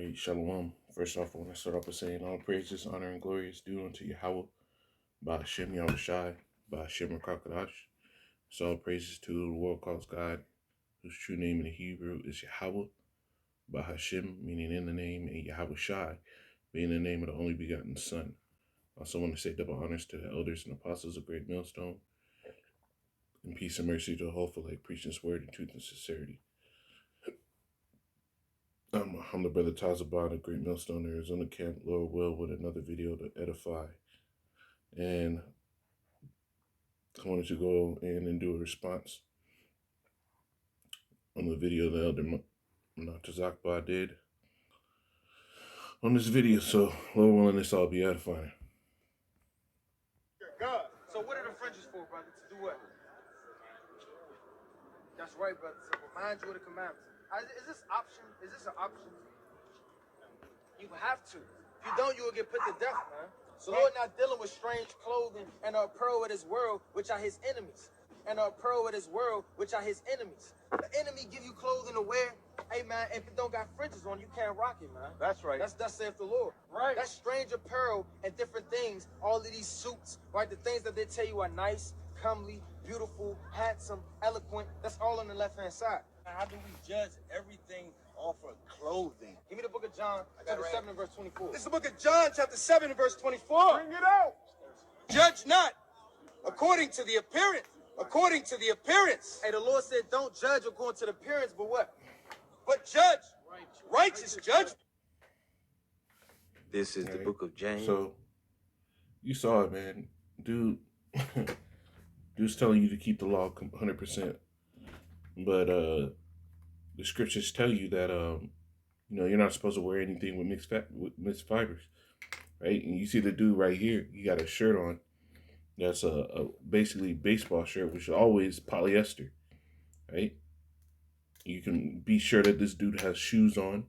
Right, Shalom. First off, I want to start off by saying all praises, honor, and glory is due unto Yahweh, by Hashem Yahushai, by Hashem Rakakadash. So all praises to the world calls God, whose true name in the Hebrew is Yahweh, by Hashem, meaning in the name, and Yahushai, being the name of the only begotten Son. I also want to say double honors to the elders and apostles of Great Millstone, and peace and mercy to the whole for like preaching this word in truth and sincerity. I'm the brother Tazabon of Great Millstone, Arizona Camp, Lord will, with another video to edify. And I wanted to go in and do a response on the video the Elder Tazakba did on this video. So, Lord willing, this all be edifying. God. So what are the fringes for, brother? To do what? That's right, brother. To remind you of the commandments. Is this option? Is this an option? You have to. If you don't, you will get put to death, man. So Lord not dealing with strange clothing and a pearl of this world, which are his enemies. And a pearl of this world, which are his enemies. The enemy give you clothing to wear. Hey, man, if it don't got fringes on, you can't rock it, man. That's right. That's saith the Lord. Right. That's strange apparel and different things. All of these suits, right? The things that they tell you are nice, comely, beautiful, handsome, eloquent. That's all on the left-hand side. How do we judge everything off of clothing? Give me the book of John, chapter 7 and verse 24. This is the book of John, chapter 7 and verse 24. Bring it out. Judge not according to the appearance. According to the appearance. Hey, the Lord said, don't judge according to the appearance, but what? But judge righteous judgment. This is the book of James. So, you saw it, man. Dude, dude's telling you to keep the law 100%. But the scriptures tell you that, you're not supposed to wear anything with mixed fibers, right? And you see the dude right here, he got a shirt on that's a basically baseball shirt, which is always polyester, right? You can be sure that this dude has shoes on.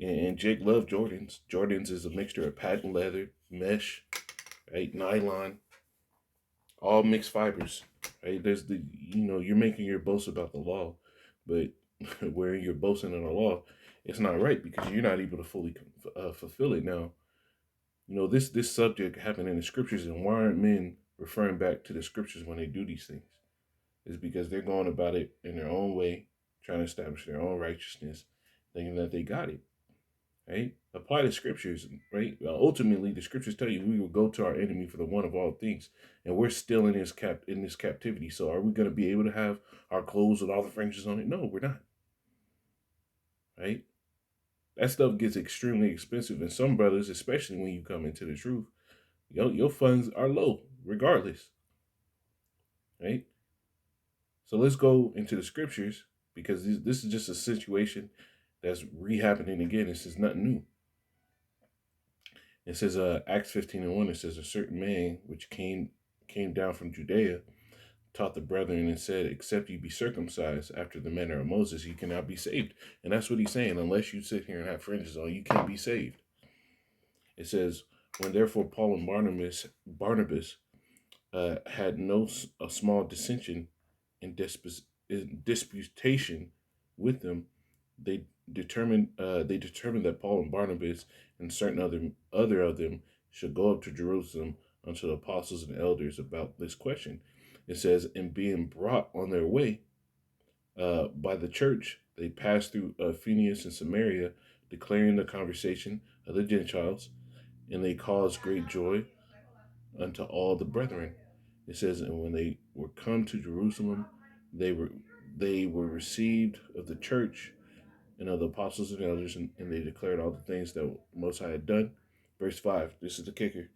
And Jake loved Jordans. Jordans is a mixture of patent leather, mesh, right, nylon, all mixed fibers, right? There's you're making your boast about the law, but where you're boasting in the law, it's not right because you're not able to fully fulfill it. Now, this subject happened in the scriptures, and why aren't men referring back to the scriptures when they do these things? It's because they're going about it in their own way, trying to establish their own righteousness, thinking that they got it, right? Apply the scriptures, right? Ultimately, the scriptures tell you we will go to our enemy for the one of all things, and we're still in this captivity. So are we going to be able to have our clothes with all the fringes on it? No, we're not, right? That stuff gets extremely expensive, and some brothers, especially when you come into the truth, your funds are low regardless, right? So let's go into the scriptures, because this is just a situation that's re-happening again. This is nothing new. It says, Acts 15:1, it says, a certain man which came down from Judea taught the brethren and said, except you be circumcised after the manner of Moses, you cannot be saved. And that's what he's saying. Unless you sit here and have fringes on, you can't be saved. It says, when therefore Paul and Barnabas had a small dissension in disputation with them, they determined that Paul and Barnabas and certain other of them should go up to Jerusalem unto the apostles and elders about this question. It says, and being brought on their way by the church, they passed through Phineas and Samaria, declaring the conversation of the Gentiles, and they caused great joy unto all the brethren. It says, and when they were come to Jerusalem, they were received of the church and of the apostles and elders, and they declared all the things that Most High had done. Verse 5, this is the kicker,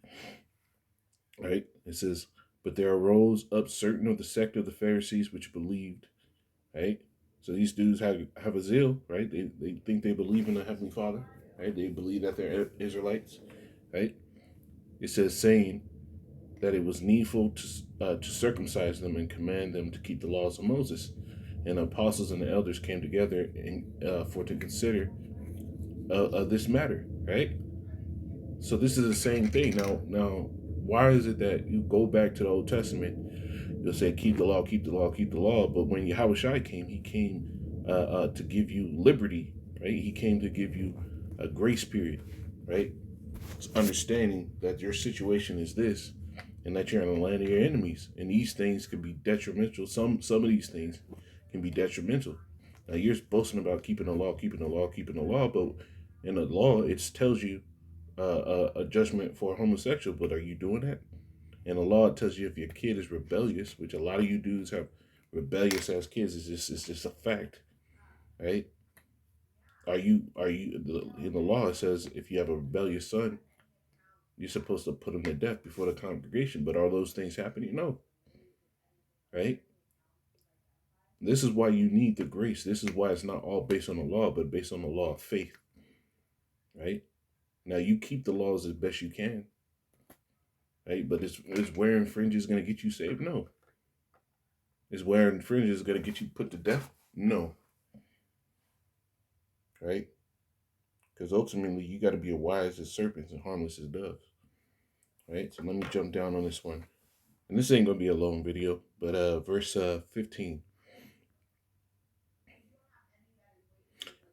right? It says, but there arose up certain of the sect of the Pharisees which believed, right? So these dudes have a zeal, right? They think they believe in the Heavenly Father, right? They believe that they're Israelites, right? It says, saying that it was needful to circumcise them and command them to keep the laws of Moses. And the apostles and the elders came together for to consider this matter, right? So this is the same thing. Now, why is it that you go back to the Old Testament, you'll say, keep the law, keep the law, keep the law. But when Yahushua came, he came to give you liberty, right? He came to give you a grace period, right? It's understanding that your situation is this, and that you're in the land of your enemies, and these things can be detrimental. Some of these things can be detrimental. Now you're boasting about keeping the law, keeping the law, keeping the law, but in the law it tells you a judgment for a homosexual. But are you doing that? And the law tells you if your kid is rebellious, which a lot of you dudes have rebellious as kids, is just a fact, right? Are you in the law it says if you have a rebellious son, you're supposed to put him to death before the congregation. But are those things happening? No, right? This is why you need the grace. This is why it's not all based on the law, but based on the law of faith, right? Now you keep the laws as best you can, right? But is wearing fringes going to get you saved? No. Is wearing fringes going to get you put to death? No, right? Because ultimately you got to be wise as serpents and harmless as doves, right? So let me jump down on this one. And this ain't going to be a long video, but verse 15.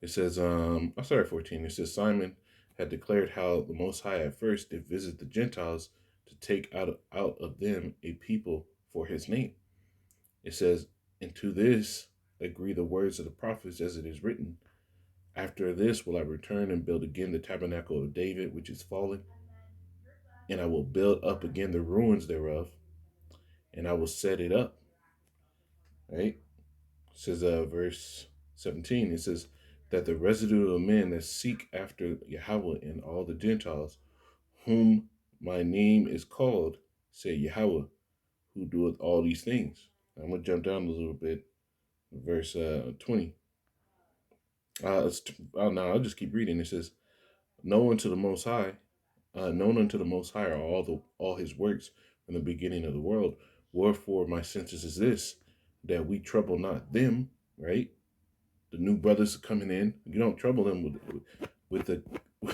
It says, I'm sorry, 14. It says, Simon had declared how the Most High at first did visit the Gentiles to take out of them a people for his name. It says, and to this agree the words of the prophets as it is written, after this will I return and build again the tabernacle of David, which is fallen, and I will build up again the ruins thereof, and I will set it up. Right? It says, verse 17, it says, that the residue of men that seek after Yahweh and all the Gentiles, whom my name is called, say Yahweh, who doeth all these things. I'm going to jump down a little bit, verse 20. No, I'll just keep reading. It says, Know unto the Most High, known unto the Most High are all his works from the beginning of the world. Wherefore my sentence is this, that we trouble not them, right? The new brothers coming in, you don't trouble them with the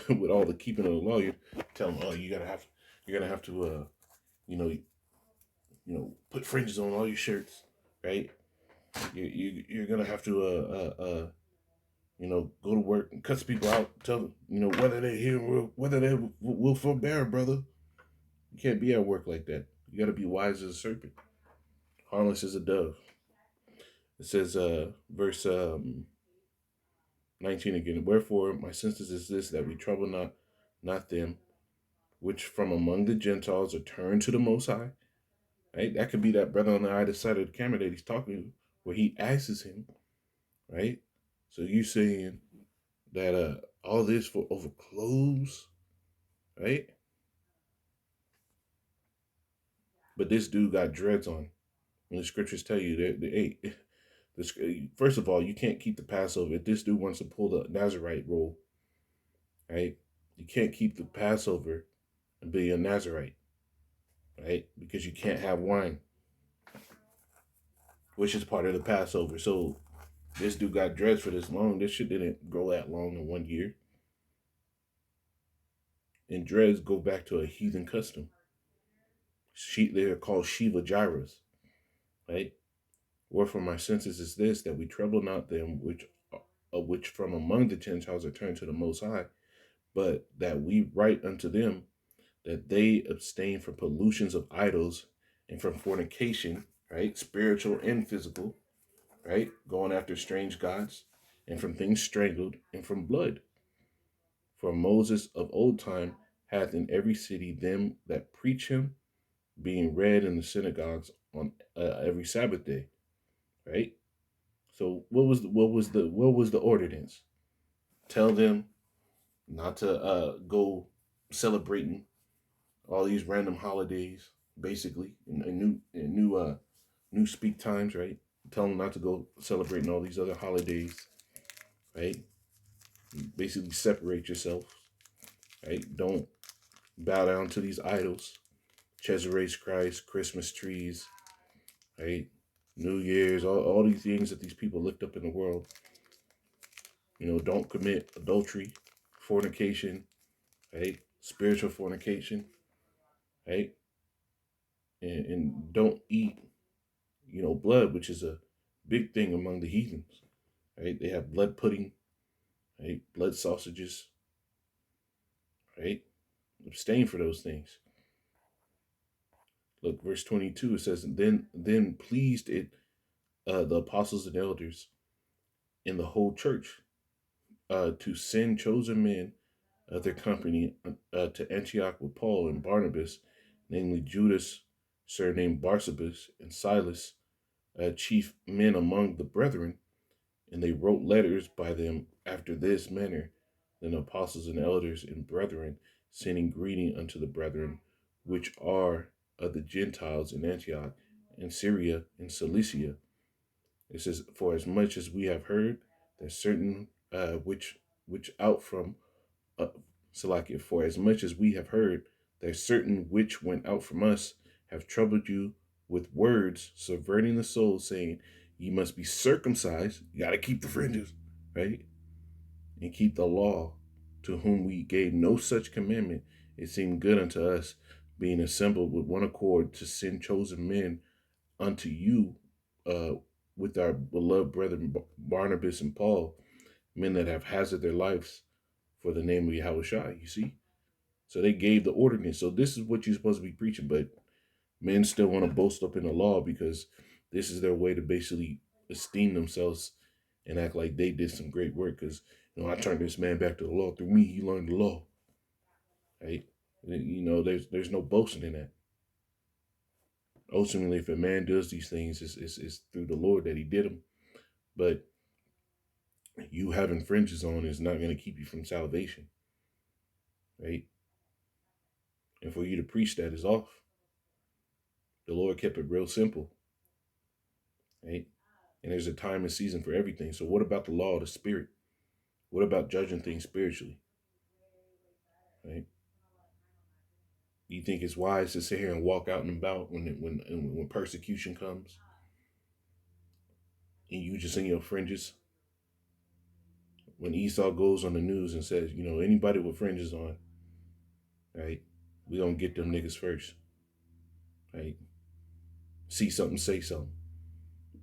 with all the keeping of the law. You tell them, oh, you're gonna have to you know put fringes on all your shirts, right? You're gonna have to go to work and cuss people out. Tell them, whether they're here, whether they will forbear, brother. You can't be at work like that. You got to be wise as a serpent, harmless as a dove. It says, verse 19 again. Wherefore my sentence is this, that we trouble not them which from among the Gentiles are turned to the Most High. Right? That could be that brother on the other side of the camera that he's talking to, where he asks him, right? So you saying that all this for over clothes, right? But this dude got dreads on. And the scriptures tell you that first of all, you can't keep the Passover. If this dude wants to pull the Nazarite role, right? You can't keep the Passover and be a Nazarite, right? Because you can't have wine, which is part of the Passover. So this dude got dreads for this long. This shit didn't grow that long in 1 year. And dreads go back to a heathen custom. They're called Shiva Gyras, right? Wherefore my sentence is this, that we trouble not them which from among the Gentiles are turned to the Most High, but that we write unto them that they abstain from pollutions of idols and from fornication, right? Spiritual and physical, right? Going after strange gods, and from things strangled, and from blood. For Moses of old time hath in every city them that preach him, being read in the synagogues on every Sabbath day, right? So what was the ordinance? Tell them not to go celebrating all these random holidays, basically, and new speak times, right? Tell them not to go celebrating all these other holidays, right? Basically, separate yourself, right? Don't bow down to these idols, Chesapeake's Christ, Christmas trees, right? New Year's, all these things that these people lift up in the world. Don't commit adultery, fornication, right? Spiritual fornication, right? And don't eat, blood, which is a big thing among the heathens, right? They have blood pudding, right? Blood sausages, right? Abstain for those things. Look, verse 22, it says, then pleased it the apostles and elders in the whole church to send chosen men of their company to Antioch with Paul and Barnabas, namely Judas, surnamed Barsabas, and Silas, chief men among the brethren. And they wrote letters by them after this manner, then apostles and elders and brethren, sending greeting unto the brethren which are of the Gentiles in Antioch and Syria and Cilicia. It says, for as much as we have heard that certain which out from uh, Salakia, for as much as we have heard that certain which went out from us have troubled you with words, subverting the soul, saying, ye must be circumcised, you got to keep the fringes, right? And keep the law, to whom we gave no such commandment. It seemed good unto us, being assembled with one accord, to send chosen men unto you uh, with our beloved brethren Barnabas and Paul, men that have hazarded their lives for the name of Yahweh. You see? So they gave the ordinance. So this is what you're supposed to be preaching, but men still want to boast up in the law because this is their way to basically esteem themselves and act like they did some great work. Because I turned this man back to the law. Through me, he learned the law. Right? There's no boasting in that. Ultimately, if a man does these things, it's through the Lord that he did them. But you having fringes on is not going to keep you from salvation. Right? And for you to preach that is off. The Lord kept it real simple. Right? And there's a time and season for everything. So what about the law of the spirit? What about judging things spiritually? Right? You think it's wise to sit here and walk out and about when persecution comes, and you just in your fringes? When Esau goes on the news and says, anybody with fringes on, right? We don't get them niggas first, right? See something, say something.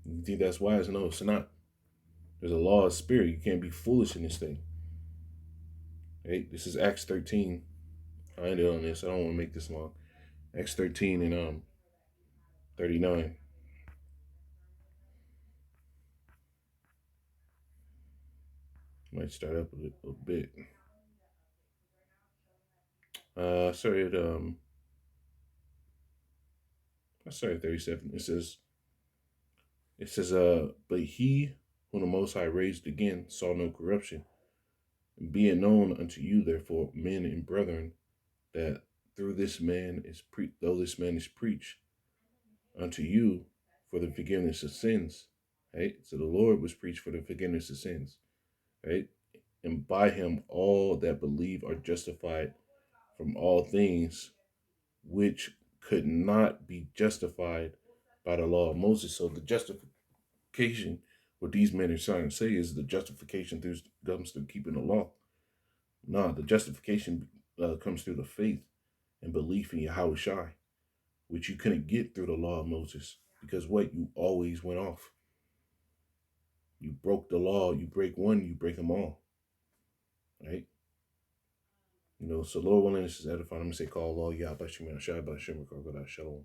You think that's wise? No, it's not. There's a law of spirit. You can't be foolish in this thing. Right? This is Acts 13. I ended on this. I don't want to make this long. Acts 13 and 39. Might start up a little bit. Sorry, I started 37. It says, but he whom the Most High raised again saw no corruption. Be it known unto you, therefore, men and brethren, that through this man though this man is preached unto you for the forgiveness of sins, right? So the Lord was preached for the forgiveness of sins, right? And by him all that believe are justified from all things which could not be justified by the law of Moses. So the justification, what these men are trying to say, is the justification comes through keeping the law. No, the justification comes through the faith and belief in Yahweh Shai, which you couldn't get through the law of Moses. Because what? You always went off. You broke the law. You break one, you break them all. Right? So Lord willing, this is edifying. I'm going to say, call Allah, Yah, Bashim, Shai, Bashim, Shalom.